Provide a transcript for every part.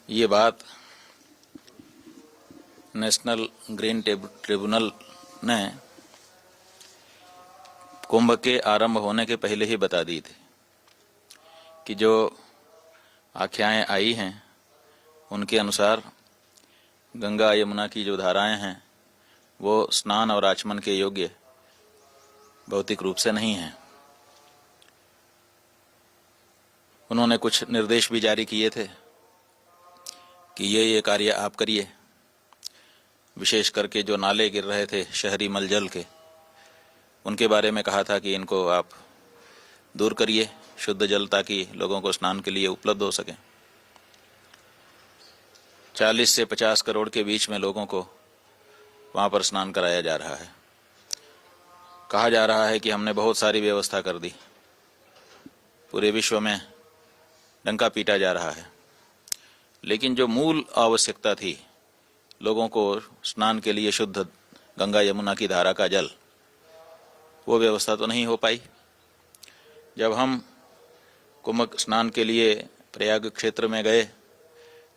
ये बात national green tribunal ने कुंभ के आरंभ होने के पहले ही बता दी थी कि जो आख्याएं आई हैं उनके अनुसार गंगा यमुना की जो धाराएं हैं वो स्नान और आचमन के योग्य भौतिक रूप से नहीं हैं। उन्होंने कुछ निर्देश भी जारी किए थे कि ये कार्य आप करिए। विशेष करके जो नाले गिर रहे थे शहरी मलजल के, उनके बारे में कहा था कि इनको आप दूर करिए, शुद्ध जल ताकि लोगों को स्नान के लिए उपलब्ध हो सके। 40 से 50 करोड़ के बीच में लोगों को वहाँ पर स्नान कराया जा रहा है। कहा जा रहा है कि हमने बहुत सारी व्यवस्था कर दी, पूरे विश्व में डंका पीटा जा रहा है, लेकिन जो मूल आवश्यकता थी लोगों को स्नान के लिए शुद्ध गंगा यमुना की धारा का जल, वो व्यवस्था तो नहीं हो पाई। जब हम कुंभ स्नान के लिए प्रयाग क्षेत्र में गए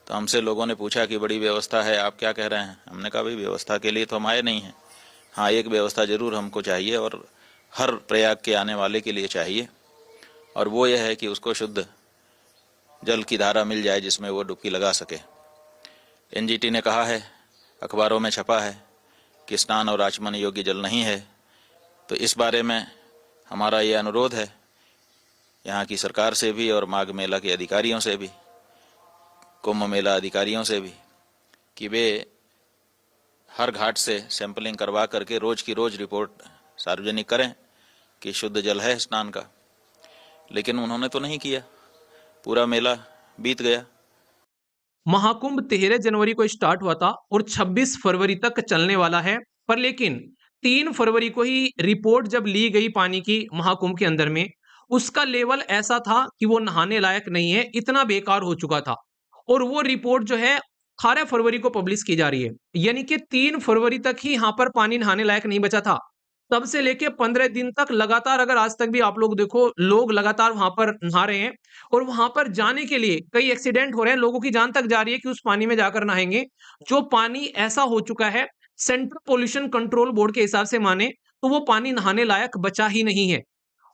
तो हमसे लोगों ने पूछा कि बड़ी व्यवस्था है, आप क्या कह रहे हैं। हमने कहा भाई व्यवस्था के लिए तो हम आए नहीं हैं, हाँ एक व्यवस्था जरूर हमको चाहिए और हर प्रयाग के आने वाले के लिए चाहिए, और वो ये है कि उसको शुद्ध जल की धारा मिल जाए जिसमें वो डुबकी लगा सके। एनजीटी ने कहा है, अखबारों में छपा है कि स्नान और आचमन योग्य जल नहीं है। तो इस बारे में हमारा ये अनुरोध है यहाँ की सरकार से भी और माघ मेला के अधिकारियों से भी, कुंभ मेला अधिकारियों से भी, कि वे हर घाट से सैंपलिंग करवा करके रोज की रोज रिपोर्ट सार्वजनिक करें कि शुद्ध जल है स्नान का। लेकिन उन्होंने तो नहीं किया, पूरा मेला बीत गया। महाकुंभ 13 जनवरी को स्टार्ट हुआ था और 26 फरवरी तक चलने वाला है, पर लेकिन 3 फरवरी को ही रिपोर्ट जब ली गई पानी की महाकुंभ के अंदर में, उसका लेवल ऐसा था कि वो नहाने लायक नहीं है, इतना बेकार हो चुका था। और वो रिपोर्ट जो है 18 फरवरी को पब्लिश की जा रही है, यानी कि 3 फरवरी तक ही यहाँ पर पानी नहाने लायक नहीं बचा था। तब से लेके 15 दिन तक लगातार, अगर आज तक भी आप लोग देखो, लोग लगातार वहां पर नहा रहे हैं और वहां पर जाने के लिए कई एक्सीडेंट हो रहे हैं, लोगों की जान तक जा रही है कि उस पानी में जाकर नहाएंगे। जो पानी ऐसा हो चुका है, सेंट्रल पोल्यूशन कंट्रोल बोर्ड के हिसाब से माने तो वो पानी नहाने लायक बचा ही नहीं है।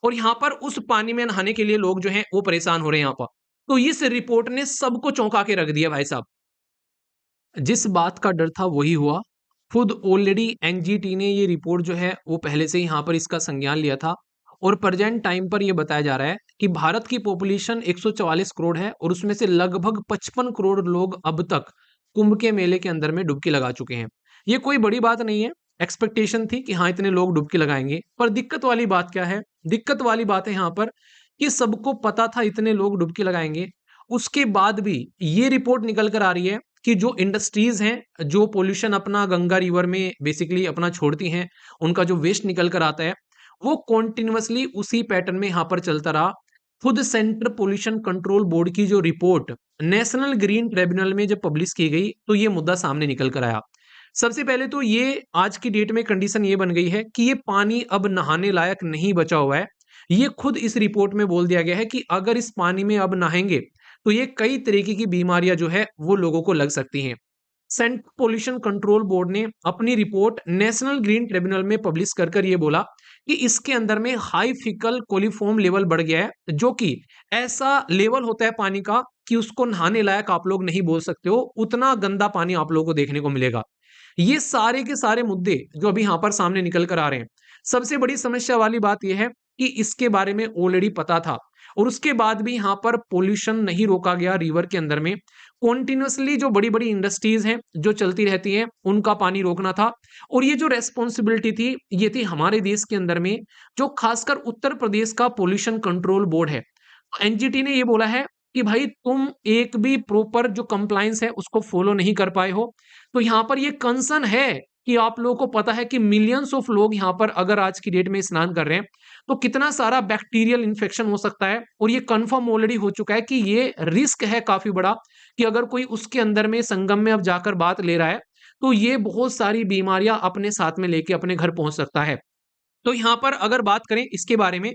और यहाँ पर उस पानी में नहाने के लिए लोग जो हैं वो परेशान हो रहे हैं यहाँ पर। तो इस रिपोर्ट ने सबको चौंका के रख दिया भाई साहब। जिस बात का डर था वही हुआ। खुद ऑलरेडी एनजीटी ने ये रिपोर्ट जो है वो पहले से ही यहाँ पर इसका संज्ञान लिया था और प्रेजेंट टाइम पर ये बताया जा रहा है कि भारत की पॉपुलेशन 144 करोड़ है और उसमें से लगभग 55 करोड़ लोग अब तक कुंभ के मेले के अंदर में डुबकी लगा चुके हैं। ये कोई बड़ी बात नहीं है, एक्सपेक्टेशन थी कि हाँ इतने लोग डुबकी लगाएंगे। पर दिक्कत वाली बात क्या है, दिक्कत वाली बात है यहाँ पर कि सबको पता था इतने लोग डुबकी लगाएंगे, उसके बाद भी ये रिपोर्ट निकल कर आ रही है कि जो इंडस्ट्रीज हैं, जो पोल्यूशन अपना गंगा रिवर में बेसिकली अपना छोड़ती हैं, उनका जो वेस्ट निकल कर आता है वो कॉन्टिन्यूअसली उसी पैटर्न में यहां पर चलता रहा। खुद सेंट्रल पोल्यूशन कंट्रोल बोर्ड की जो रिपोर्ट नेशनल ग्रीन ट्रिब्यूनल में जब पब्लिश की गई तो ये मुद्दा सामने निकल कर आया। सबसे पहले तो ये आज की डेट में कंडीशन ये बन गई है कि ये पानी अब नहाने लायक नहीं बचा हुआ है। ये खुद इस रिपोर्ट में बोल दिया गया है कि अगर इस पानी में अब नहाएंगे तो ये कई तरीके की बीमारियां जो है वो लोगों को लग सकती हैं। सेंट्रल पोल्यूशन कंट्रोल बोर्ड ने अपनी रिपोर्ट नेशनल ग्रीन ट्रिब्यूनल में पब्लिश कर कर ये बोला कि इसके अंदर में हाई फिकल कोलिफॉर्म लेवल बढ़ गया है, जो कि ऐसा लेवल होता है पानी का कि उसको नहाने लायक आप लोग नहीं बोल सकते हो, उतना गंदा पानी आप लोगों को देखने को मिलेगा। ये सारे के सारे मुद्दे जो अभी यहां पर सामने निकल कर आ रहे हैं, सबसे बड़ी समस्या वाली बात यह है कि इसके बारे में ऑलरेडी पता था और उसके बाद भी यहां पर पोल्यूशन नहीं रोका गया। रिवर के अंदर में कॉन्टिन्यूसली जो बड़ी बड़ी इंडस्ट्रीज हैं जो चलती रहती हैं उनका पानी रोकना था, और ये जो रेस्पॉन्सिबिलिटी थी ये थी हमारे देश के अंदर में जो खासकर उत्तर प्रदेश का पोल्यूशन कंट्रोल बोर्ड है। एनजीटी ने ये बोला है कि भाई तुम एक भी प्रॉपर जो कंप्लायंस है उसको फॉलो नहीं कर पाए हो। तो यहां पर ये कंसर्न है कि आप लोगों को पता है कि मिलियंस ऑफ लोग यहां पर अगर आज की डेट में स्नान कर रहे हैं तो कितना सारा बैक्टीरियल इन्फेक्शन हो सकता है, और ये कंफर्म ऑलरेडी हो चुका है कि ये रिस्क है काफी बड़ा कि अगर कोई उसके अंदर में संगम में अब जाकर बात ले रहा है तो ये बहुत सारी बीमारियां अपने साथ में लेके अपने घर पहुंच सकता है। तो यहाँ पर अगर बात करें इसके बारे में,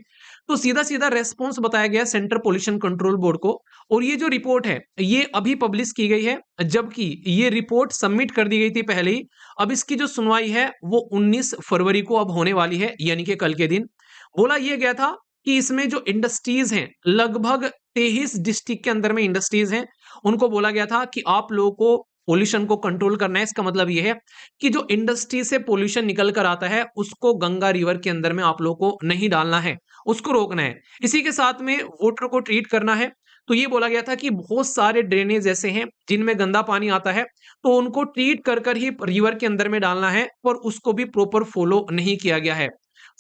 तो सीधा सीधा रेस्पॉन्स बताया गया सेंट्रल पोल्यूशन कंट्रोल बोर्ड को, और ये जो रिपोर्ट है ये अभी पब्लिश की गई है, जबकि ये रिपोर्ट सबमिट कर दी गई थी पहले ही। अब इसकी जो सुनवाई है वो 19 फरवरी को अब होने वाली है, यानी कि कल के दिन। बोला यह गया था कि इसमें जो इंडस्ट्रीज हैं, लगभग 23 डिस्ट्रिक्ट के अंदर में इंडस्ट्रीज हैं, उनको बोला गया था कि आप लोगों को पोल्यूशन को कंट्रोल करना है। इसका मतलब यह है कि जो इंडस्ट्री से पोल्यूशन निकल कर आता है उसको गंगा रिवर के अंदर में आप लोगों को नहीं डालना है, उसको रोकना है। इसी के साथ में वाटर को ट्रीट करना है। तो ये बोला गया था कि बहुत सारे ड्रेनेज ऐसे हैं जिनमें गंदा पानी आता है, तो उनको ट्रीट कर कर ही रिवर के अंदर में डालना है, पर उसको भी प्रॉपर फॉलो नहीं किया गया है।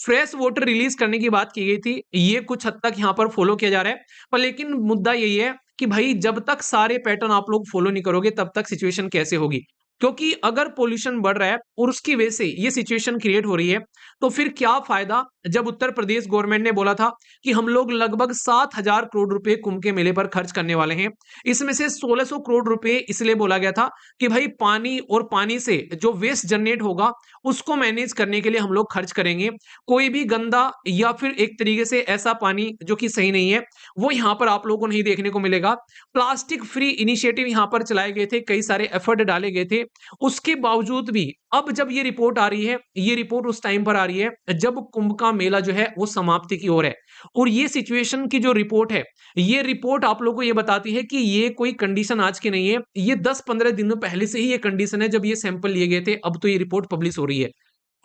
फ्रेश वाटर रिलीज करने की बात की गई थी, ये कुछ हद तक यहाँ पर फॉलो किया जा रहा है, पर लेकिन मुद्दा यही है कि भाई जब तक सारे पैटर्न आप लोग फॉलो नहीं करोगे तब तक सिचुएशन कैसे होगी। क्योंकि अगर पोल्यूशन बढ़ रहा है और उसकी वजह से ये सिचुएशन क्रिएट हो रही है, तो फिर क्या फायदा जब उत्तर प्रदेश गवर्नमेंट ने बोला था कि हम लोग लगभग 7,000 करोड़ रुपए कुंभ के मेले पर खर्च करने वाले हैं। इसमें से 1600 करोड़ रुपए इसलिए बोला गया था कि भाई पानी और पानी से जो वेस्ट जनरेट होगा उसको मैनेज करने के लिए हम लोग खर्च करेंगे। कोई भी गंदा या फिर एक तरीके से ऐसा पानी जो कि सही नहीं है वो यहाँ पर आप लोगों को नहीं देखने को मिलेगा। प्लास्टिक फ्री इनिशिएटिव यहाँ पर चलाए गए थे, कई सारे एफर्ट डाले गए थे, उसके बावजूद भी अब जब ये रिपोर्ट आ रही है, ये रिपोर्ट उस टाइम पर आ रही है जब कुंभ का मेला जो है वो समाप्ति की ओर है। और ये सिचुएशन की जो रिपोर्ट है, ये रिपोर्ट आप लोगों को ये बताती है कि ये कोई कंडीशन आज की नहीं है, ये 10-15 दिनों पहले से ही ये कंडीशन है जब ये सैंपल लिए गए थे। अब तो ये रिपोर्ट पब्लिश हो रही है।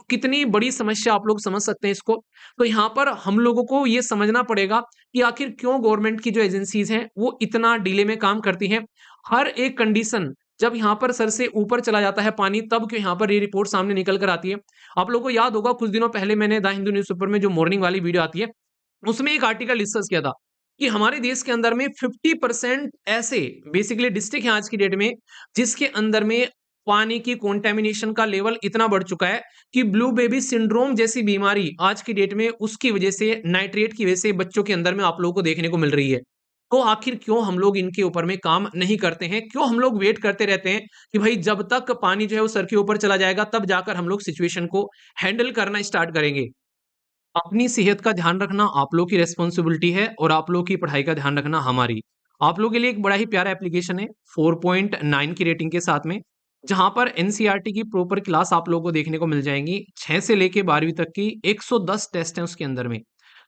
कितनी बड़ी समस्या आप लोग समझ सकते हैं इसको। तो यहाँ पर हम लोगों को ये समझना पड़ेगा कि आखिर क्यों गवर्नमेंट की जो एजेंसीज हैं वो इतना डिले में काम करती हैं। हर एक कंडीशन जब यहाँ पर सर से ऊपर चला जाता है पानी, तब क्यों यहाँ पर ये रिपोर्ट सामने निकल कर आती है। आप लोगों को याद होगा कुछ दिनों पहले मैंने द हिंदू न्यूज़पेपर में जो मॉर्निंग वाली वीडियो आती है उसमें एक आर्टिकल डिस्कस किया था कि हमारे देश के अंदर में 50% ऐसे बेसिकली डिस्ट्रिक्ट हैं आज की डेट में जिसके अंदर में पानी की कॉन्टेमिनेशन का लेवल इतना बढ़ चुका है कि ब्लू बेबी सिंड्रोम जैसी बीमारी आज की डेट में उसकी वजह से, नाइट्रेट की वजह से बच्चों के अंदर में आप लोगों को देखने को मिल रही है। तो आखिर क्यों हम लोग इनके ऊपर में काम नहीं करते हैं? क्यों हम लोग वेट करते रहते हैं कि भाई जब तक पानी जो है वो सर के ऊपर चला जाएगा तब जाकर हम लोग सिचुएशन को हैंडल करना स्टार्ट करेंगे। अपनी सेहत का ध्यान रखना आप लोग की रिस्पॉन्सिबिलिटी है और आप लोग की पढ़ाई का ध्यान रखना हमारी। आप लोगों के लिए एक बड़ा ही प्यारा एप्लीकेशन है 4.9 की रेटिंग के साथ में, जहां पर एनसीईआरटी की प्रॉपर क्लास आप लोगों को देखने को मिल जाएंगी। 6 से लेके 12वीं तक की 110 टेस्ट हैं उसके अंदर में।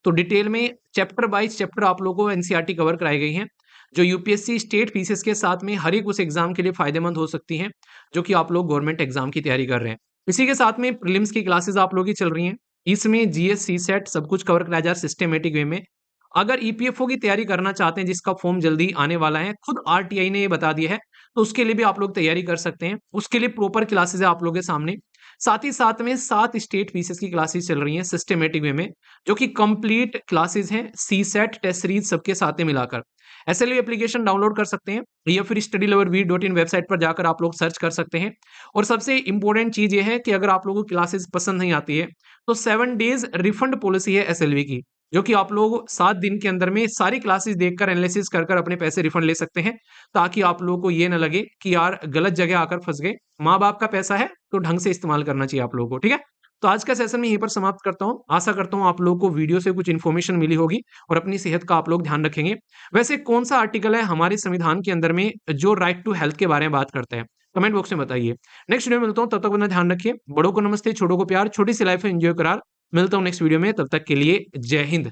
तो डिटेल में चैप्टर बाइज चैप्टर आप लोगों को एनसीईआरटी कवर कराई गई हैं, जो यूपीएससी स्टेट पीसीएस के साथ में हर एक उस एग्जाम के लिए फायदेमंद हो सकती हैं जो कि आप लोग गवर्नमेंट एग्जाम की तैयारी कर रहे हैं। इसी के साथ में प्रीलिम्स की क्लासेस आप लोग की चल रही हैं। इसमें जीएस सीसेट सब कुछ कवर कराया जा रहा है सिस्टमेटिक वे में। अगर ईपीएफओ की तैयारी करना चाहते हैं जिसका फॉर्म जल्दी आने वाला है, खुद आरटीआई ने ये बता दिया है, तो उसके लिए भी आप लोग तैयारी कर सकते हैं। उसके लिए प्रॉपर क्लासेस है आप लोगों के सामने। साथ ही साथ में 7 स्टेट पीसीएस की क्लासेस चल रही हैं सिस्टमेटिक वे में, जो कि कंप्लीट क्लासेस हैं सीसेट टेस्ट सीरीज सबके साथ में मिलाकर। एसएलवी एप्लीकेशन डाउनलोड कर सकते हैं या फिर studyloverv.in वेबसाइट पर जाकर आप लोग सर्च कर सकते हैं। और सबसे इंपॉर्टेंट चीज ये है कि अगर आप लोगों को क्लासेस पसंद नहीं आती है तो 7 डेज रिफंड पॉलिसी है एसएलवी की, जो कि आप लोग 7 दिन के अंदर में सारी क्लासेस देखकर एनालिसिस कर कर अपने पैसे रिफंड ले सकते हैं, ताकि आप लोगों को ये ना लगे कि यार गलत जगह आकर फंस गए। माँ बाप का पैसा है तो ढंग से इस्तेमाल करना चाहिए आप लोगों को, ठीक है। तो आज का सेशन मैं यहीं पर समाप्त करता हूँ। आशा करता हूँ आप लोगों को वीडियो से कुछ इन्फॉर्मेशन मिली होगी और अपनी सेहत का आप लोग ध्यान रखेंगे। वैसे कौन सा आर्टिकल है हमारे संविधान के अंदर में जो राइट टू हेल्थ के बारे में बात करते हैं, कमेंट बॉक्स में बताइए। नेक्स्ट वीडियो में मिलता हूँ, तब तक अपना ध्यान रखिए। बड़ों को नमस्ते, छोटों को प्यार, छोटी सी लाइफ है एंजॉय करार। मिलता हूँ नेक्स्ट वीडियो में, तब तक के लिए जय हिंद।